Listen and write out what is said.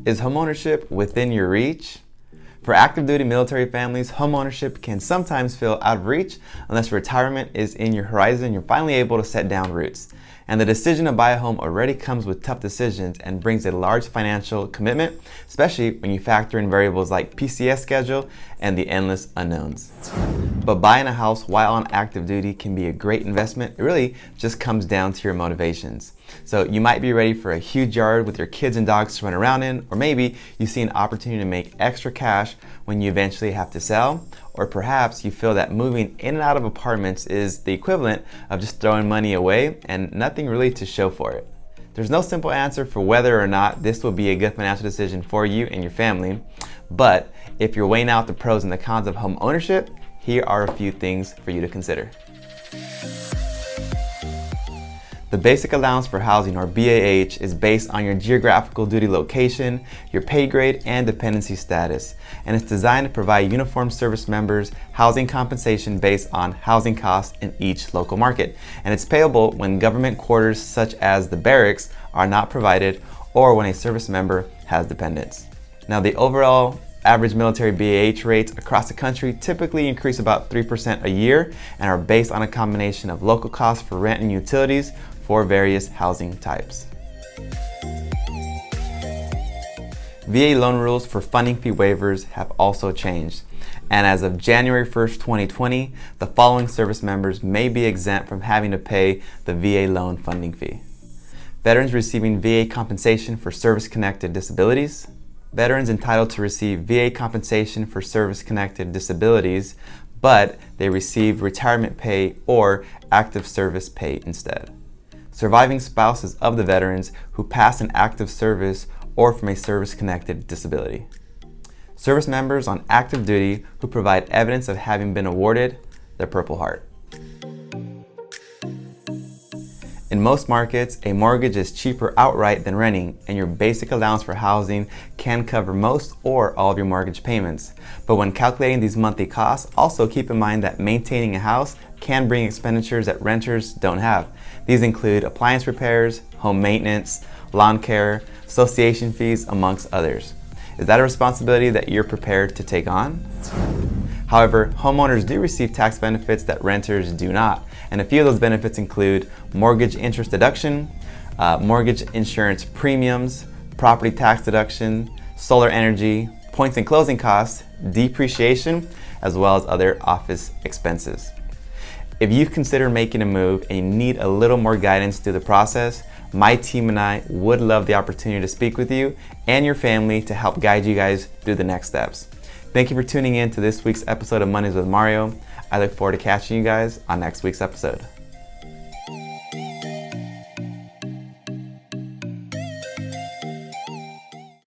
Is homeownership within your reach? For active duty military families, homeownership can sometimes feel out of reach unless retirement is in your horizon. You're finally able to set down roots. And the decision to buy a home already comes with tough decisions and brings a large financial commitment, especially when you factor in variables like PCS schedule and the endless unknowns. But buying a house while on active duty can be a great investment. It really just comes down to your motivations. So you might be ready for a huge yard with your kids and dogs to run around in, or maybe you see an opportunity to make extra cash when you eventually have to sell, or perhaps you feel that moving in and out of apartments is the equivalent of just throwing money away and nothing really to show for it. There's no simple answer for whether or not this will be a good financial decision for you and your family, but if you're weighing out the pros and the cons of home ownership, here are a few things for you to consider. The basic allowance for housing, or BAH, is based on your geographical duty location, your pay grade, and dependency status, and it's designed to provide uniformed service members housing compensation based on housing costs in each local market. And it's payable when government quarters such as the barracks are not provided or when a service member has dependents. Now, the overall average military BAH rates across the country typically increase about 3% a year and are based on a combination of local costs for rent and utilities for various housing types. VA loan rules for funding fee waivers have also changed, and as of January 1st, 2020, the following service members may be exempt from having to pay the VA loan funding fee: veterans receiving VA compensation for service-connected disabilities, veterans entitled to receive VA compensation for service-connected disabilities, but they receive retirement pay or active service pay instead, surviving spouses of the veterans who passed an active service or from a service-connected disability, service members on active duty who provide evidence of having been awarded the Purple Heart. In most markets, a mortgage is cheaper outright than renting, and your basic allowance for housing can cover most or all of your mortgage payments. But when calculating these monthly costs, also keep in mind that maintaining a house can bring expenditures that renters don't have. These include appliance repairs, home maintenance, lawn care, association fees, amongst others. Is that a responsibility that you're prepared to take on? However, homeowners do receive tax benefits that renters do not, and a few of those benefits include mortgage interest deduction, mortgage insurance premiums, property tax deduction, solar energy, points and closing costs, depreciation, as well as other office expenses. If you consider making a move and you need a little more guidance through the process, my team and I would love the opportunity to speak with you and your family to help guide you guys through the next steps. Thank you for tuning in to this week's episode of Mondays with Mario. I look forward to catching you guys on next week's episode.